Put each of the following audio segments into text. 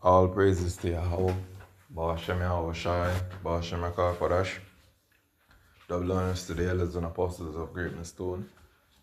All praises to Yahweh, Ba'ashem Yahweh Shai, Ba'ashem Kodash, double honors to the elders and apostles of greatness stone.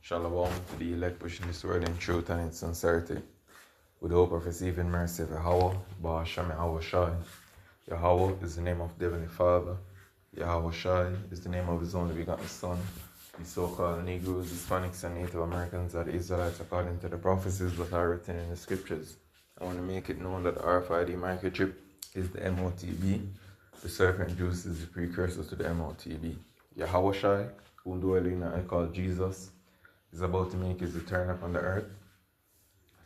Shalom to the elect pushing this word in truth and in sincerity, with the hope of receiving mercy of Yahweh, Ba'ashem Yahweh Shai. Yahweh is the name of the Heavenly Father. Yahweh Shai is the name of His only begotten Son. The so-called Negroes, Hispanics, and Native Americans are the Israelites according to the prophecies that are written in the scriptures. I want to make it known that the RFID microchip is the MOTB. The serpent juice is the precursor to the MOTB. Yahweh Shai, whom dwelling I call Jesus, is about to make his return upon the earth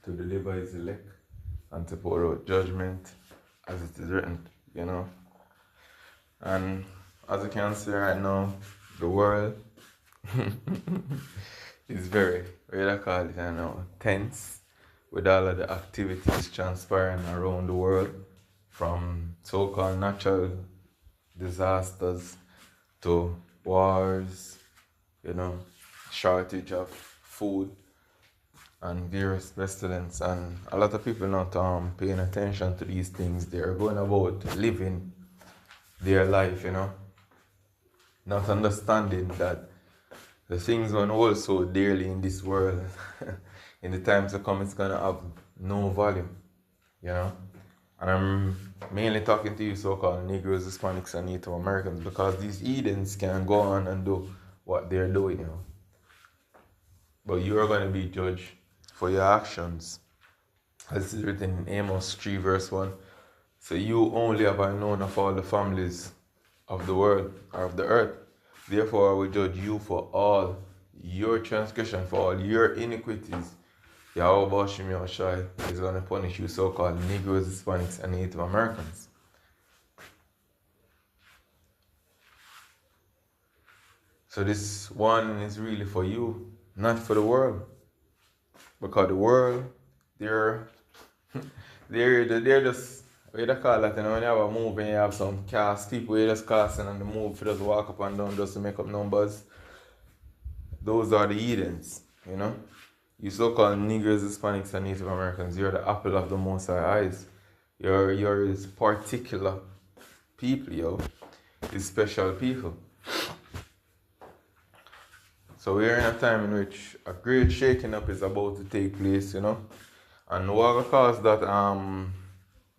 to deliver his elect and to pour out judgment as it is written, And as you can see right now, the world is very, tense with all of the activities transpiring around the world, from so-called natural disasters to wars, shortage of food and various pestilence. And a lot of people not paying attention to these things. They're going about living their life, not understanding that the things going to hold so dearly in this world, in the times to come, it's going to have no value, And I'm mainly talking to you so-called Negroes, Hispanics, and Native Americans, because these heathens can go on and do what they're doing, But you are going to be judged for your actions. As is written in Amos 3 verse 1. So you only have I known of all the families of the world, or of the earth. Therefore I will judge you for all your transgression, for all your iniquities. Yahweh Ba'ashem Yahweh Shai is going to punish you so-called Negroes, Hispanics, and Native Americans. So this one is really for you, not for the world. Because the world, they're just, what do you call that, when you have a move and you have some cast people, you just casting on the move, for just walk up and down just to make up numbers. Those are the heathens, You so-called Negroes, Hispanics, and Native Americans, you're the apple of the Most High eyes. You're his particular people, His special people. So we're in a time in which a great shaking up is about to take place, And what will cause that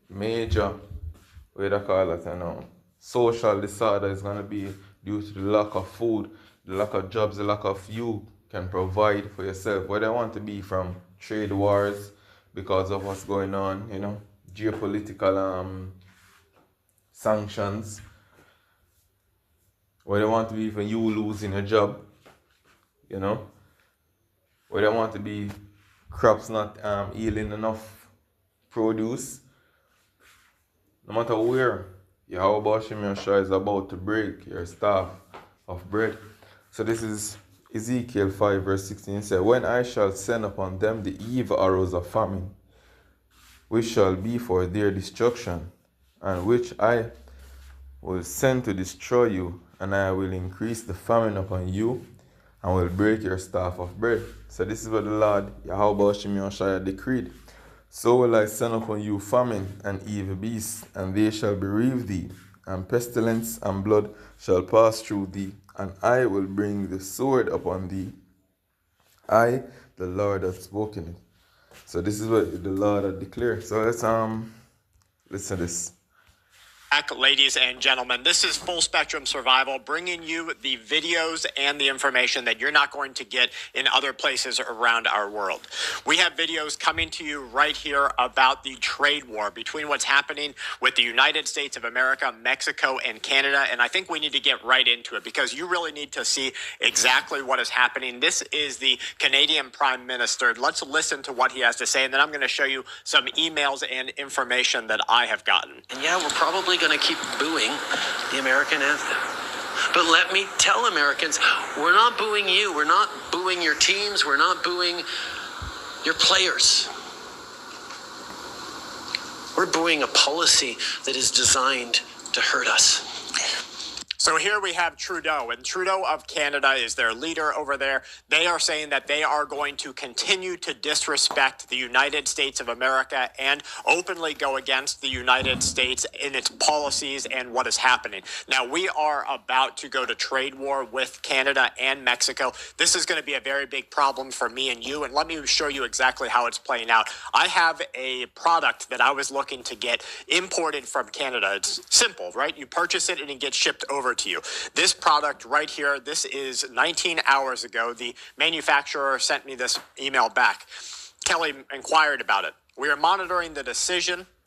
major, social disorder is going to be due to the lack of food, the lack of jobs, the lack of you can provide for yourself. Whether you want to be from trade wars because of what's going on, geopolitical sanctions. Whether you want to be from you losing a job, Whether you want to be crops not yielding enough produce. No matter where, Yahweh Ba'ashem Yahweh Shai is about to break your staff of bread. So this is Ezekiel 5 verse 16. It says, when I shall send upon them the evil arrows of famine, which shall be for their destruction, and which I will send to destroy you, and I will increase the famine upon you, and will break your staff of bread. So this is what the Lord, Yahweh Ba'ashem Yahweh Shai, decreed. So will I send upon you famine and evil beasts, and they shall bereave thee, and pestilence and blood shall pass through thee, and I will bring the sword upon thee. I, the Lord, have spoken it. So this is what the Lord had declared. So let's listen to this. Back, ladies and gentlemen, this is Full Spectrum Survival, bringing you the videos and the information that you're not going to get in other places around our world. We have videos coming to you right here about the trade war between what's happening with the United States of America, Mexico, and Canada, and I think we need to get right into it because you really need to see exactly what is happening. This is the Canadian Prime Minister. Let's listen to what he has to say, and then I'm going to show you some emails and information that I have gotten. And yeah, we're probably going to keep booing the American anthem. But let me tell Americans, we're not booing you. We're not booing your teams. We're not booing your players. We're booing a policy that is designed to hurt us. So here we have Trudeau, and Trudeau of Canada is their leader over there. They are saying that they are going to continue to disrespect the United States of America and openly go against the United States in its policies and what is happening. Now, we are about to go to trade war with Canada and Mexico. This is going to be a very big problem for me and you, and let me show you exactly how it's playing out. I have a product that I was looking to get imported from Canada. It's simple, right? You purchase it and it gets shipped over to you. This product right here, this is 19 hours ago. The manufacturer sent me this email back. Kelly inquired about it. We are monitoring the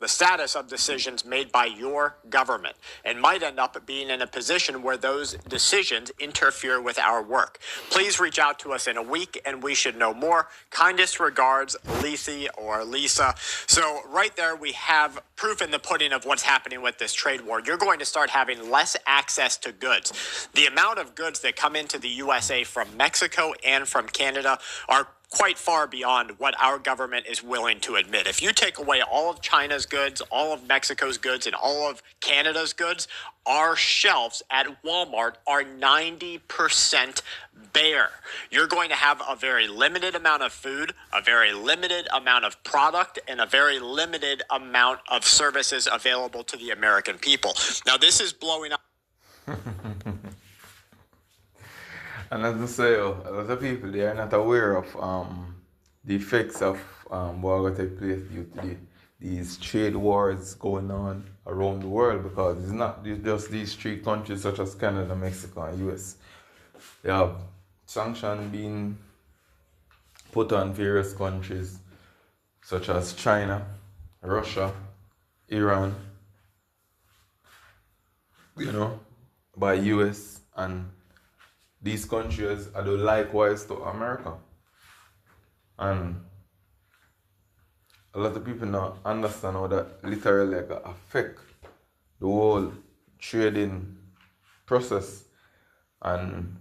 status of decisions made by your government, and might end up being in a position where those decisions interfere with our work. Please reach out to us in a week and we should know more. Kindest regards, Lethe or Lisa. So right there we have proof in the pudding of what's happening with this trade war. You're going to start having less access to goods. The amount of goods that come into the USA from Mexico and from Canada are quite far beyond what our government is willing to admit. If you take away all of China's goods, all of Mexico's goods, and all of Canada's goods, our shelves at Walmart are 90% bare. You're going to have a very limited amount of food, a very limited amount of product, and a very limited amount of services available to the American people. Now, this is blowing up. And as I say, a lot of people, they are not aware of the effects of what will take place due to these trade wars going on around the world, because it's not just these three countries such as Canada, Mexico, and US. They have sanctions being put on various countries such as China, Russia, Iran, by US, and these countries are do likewise to America. And a lot of people not understand how that literally affect the whole trading process and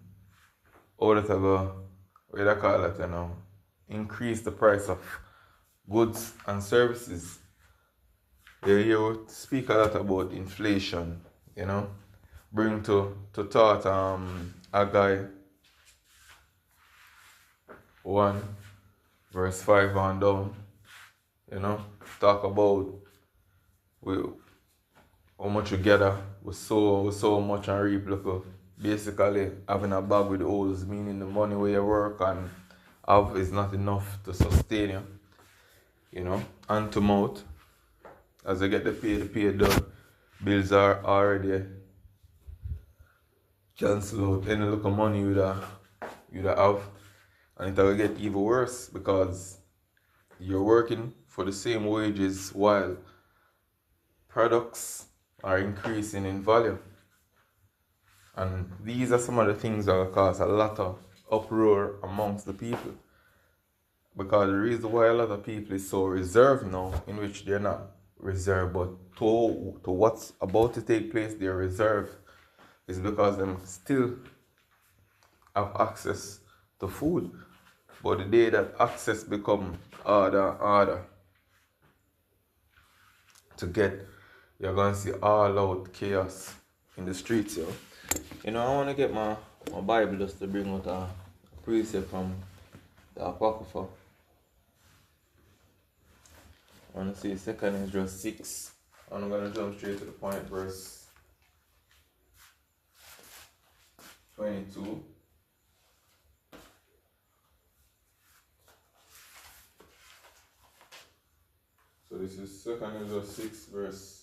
how that increase the price of goods and services. They hear speak a lot about inflation, bring to thought Haggai 1 verse 5 on down, talk about how much you gather with so much and reap little. Basically having a bag with holes, meaning the money where you work and have is not enough to sustain you, hand to mouth. As you get the pay done, bills are already cancel out any little money you'd have, and it will get even worse because you're working for the same wages while products are increasing in value. And these are some of the things that will cause a lot of uproar amongst the people, because the reason why a lot of people is so reserved now, in which they're not reserved, but to what's about to take place, they're reserved, is because them still have access to food. But the day that access become harder and harder to get, you're going to see all out chaos in the streets, I want to get my Bible just to bring out a precept from the Apocrypha. I want to see 2nd Ezra 6. I'm going to jump straight to the point, verse 22. So this is 2nd Ezra 6 verse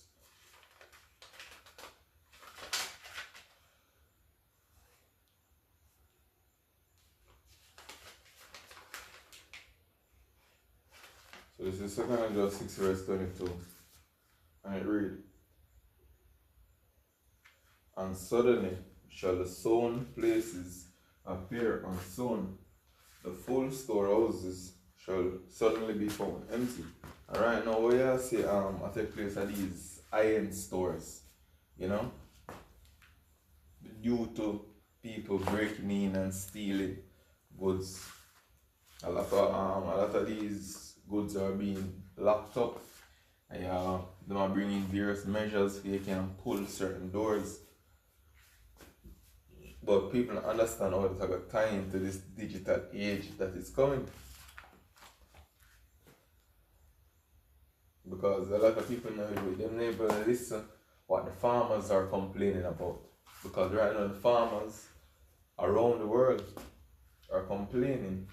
22. And it reads, and suddenly shall the sown places appear unsown, the full storehouses shall suddenly be found empty. And right now we are see I take place at these iron stores, due to people breaking in and stealing goods. A lot of these goods are being locked up, and them are bringing various measures so you can pull certain doors But people don't understand how to have tie into this digital age that is coming. Because a lot of people now, them never listen what the farmers are complaining about. Because right now the farmers around the world are complaining.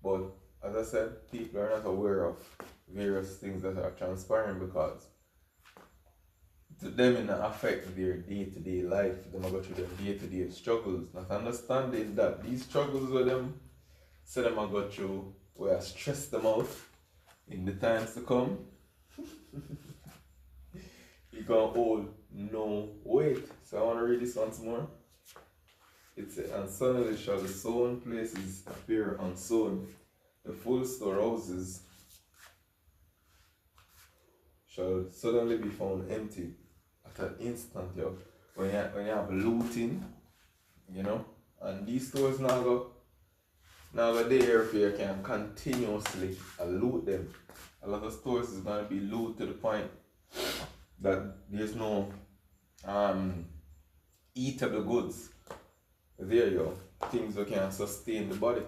But as I said, people are not aware of various things that are transpiring because to them it not affect their day-to-day life. Them go through their day-to-day struggles. Not understanding that these struggles with them, so them go through will stress them out in the times to come. You can hold no weight. So I want to read this once more. It says, and suddenly shall the sown places appear unsown, the full storehouses shall suddenly be found empty at an instant, yo. When you have looting, you know, and these stores now go there if you can continuously loot them. A lot of stores is gonna be looted to the point that there's no eatable goods there, yo. Things that can sustain the body.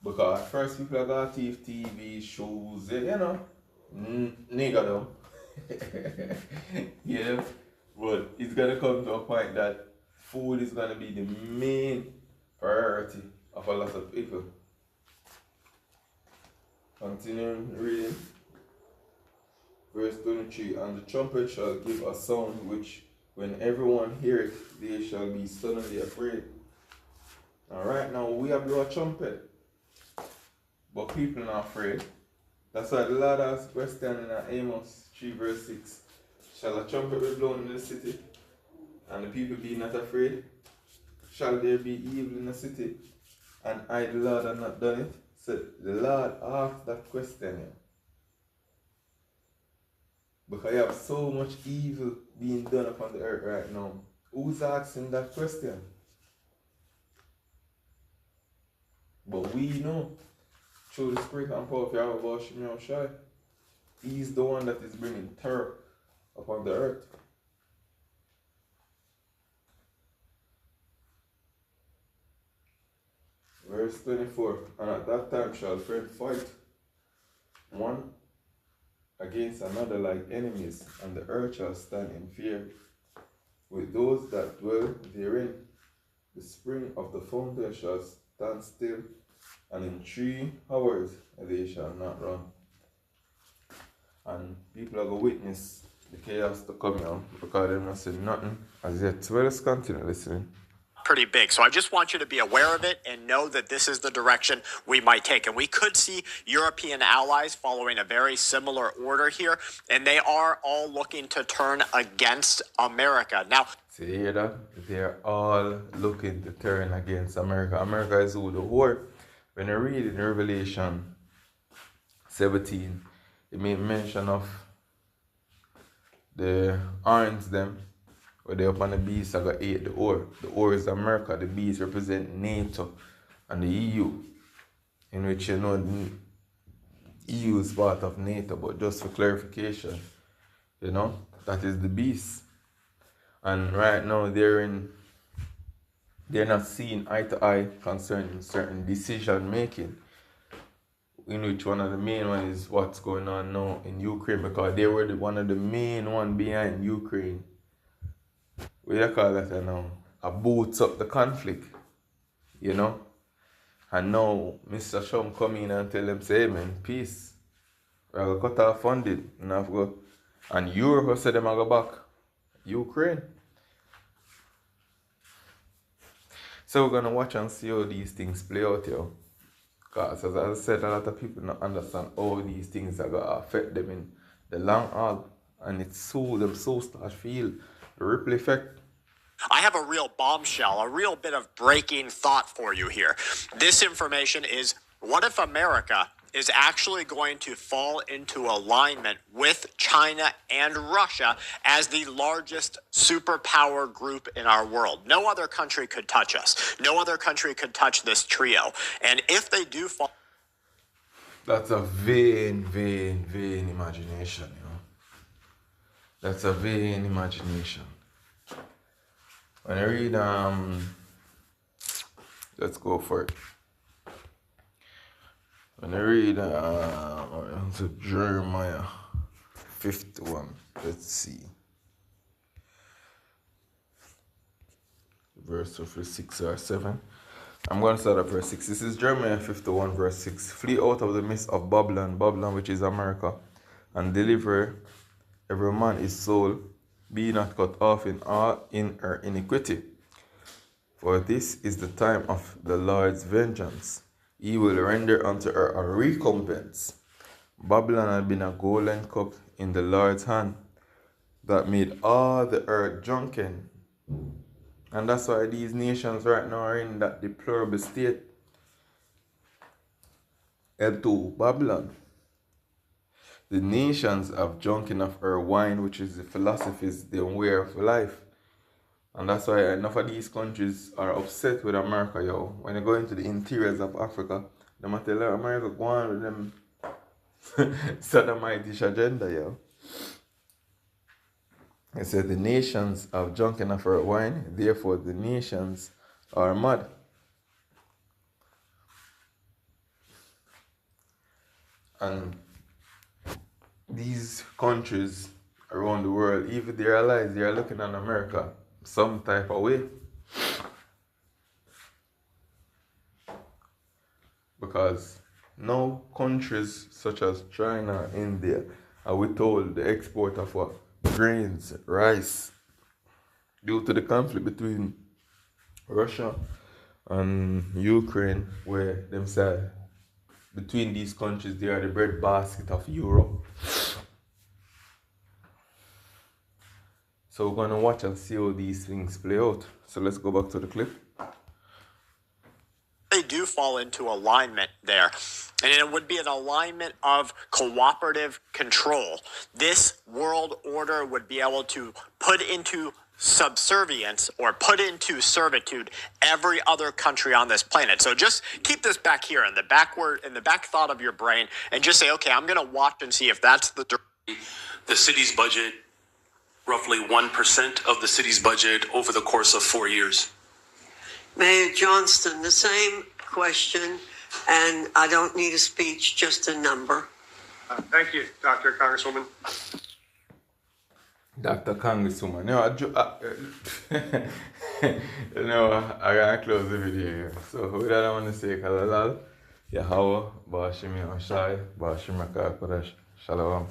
Because at first people are gonna thief TV, shoes, you know, nigga them. Yeah, but it's gonna come to a point that food is gonna be the main priority of a lot of people. Continuing reading. Verse 23, and the trumpet shall give a sound which when everyone heareth, they shall be suddenly afraid. Now right now we have blow a trumpet, but people are not afraid. That's why the Lord asks question in Amos 3 verse 6. Shall a trumpet be blown in the city, and the people be not afraid? Shall there be evil in the city, and I the Lord have not done it? So the Lord asked that question here. Because you have so much evil being done upon the earth right now. Who's asking that question? But we know, through the spirit and power of Yahweh Shemel Shai, He's the one that is bringing terror upon the earth. Verse 24, and at that time shall friend fight one against another like enemies, and the earth shall stand in fear with those that dwell therein. The spring of the fountain shall stand still, and in 3 hours they shall not run. And people are going to witness the chaos to come now because they're not saying nothing as yet. So let's continue listening. Pretty big. So I just want you to be aware of it and know that this is the direction we might take. And we could see European allies following a very similar order here, and they are all looking to turn against America. Now, see, you hear that? They're all looking to turn against America. America is who the whore. When you read in Revelation 17, it made mention of the horns them. Where they up on the beast, I got 8 the ore. The ore is America, the beast represent NATO and the EU. In which you know the EU is part of NATO, but just for clarification, you know, that is the beast. And right now they're not seeing eye to eye concerning certain decision making. In which one of the main one is what's going on now in Ukraine, because they were one of the main one behind Ukraine. What do you call that now? Boots up the conflict, you know? And now Mr. Trump come in and tell them, say, hey man, peace. We're going to cut off funding. And Europe said them go back. Ukraine. So we're going to watch and see how these things play out here. Because as I said, a lot of people don't understand how these things are going to affect them in the long haul. And it's them start feel the ripple effect. I have a real bombshell, a real bit of breaking thought for you here. This information is, what if America is actually going to fall into alignment with China and Russia as the largest superpower group in our world? No other country could touch us. No other country could touch this trio. And if they do fall... That's a vain imagination, you know. That's a vain imagination. When I read let's go for it. When I read to Jeremiah 51, let's see. Verse of 6 or 7. I'm going to start at verse 6. This is Jeremiah 51, verse 6. Flee out of the midst of Babylon, Babylon which is America, and deliver every man his soul, be not cut off in her iniquity. For this is the time of the Lord's vengeance. He will render unto her a recompense. Babylon had been a golden cup in the Lord's hand, that made all the earth drunken. And that's why these nations right now are in that deplorable state. And to Babylon, the nations have drunken of her wine, which is the philosophies, the way of life. And that's why enough of these countries are upset with America, yo. When you go into the interiors of Africa, they might tell America go on with them sodomitish agenda, yo. It said the nations have drunken of her wine, therefore the nations are mad. And these countries around the world, even they realize they are looking at America some type of way. Because now countries such as China, India are withhold the export of what? Grains, rice, due to the conflict between Russia and Ukraine, where them said between these countries they are the breadbasket of Europe. So we're gonna watch and see how these things play out. So let's go back to the clip. They do fall into alignment there. And it would be an alignment of cooperative control. This world order would be able to put into subservience or put into servitude every other country on this planet. So just keep this back here in the back thought of your brain and just say, okay, I'm going to watch and see if that's the city's budget, roughly 1% of the city's budget over the course of 4 years. Mayor Johnston, the same question, and I don't need a speech, just a number. Thank you, Dr. Congresswoman. Dr. Congresswoman, I gotta close the video here. So, with that, I want to say, Kalalal, Yahweh, Bashimi Oshai, Bashimaka Kodesh, Shalom.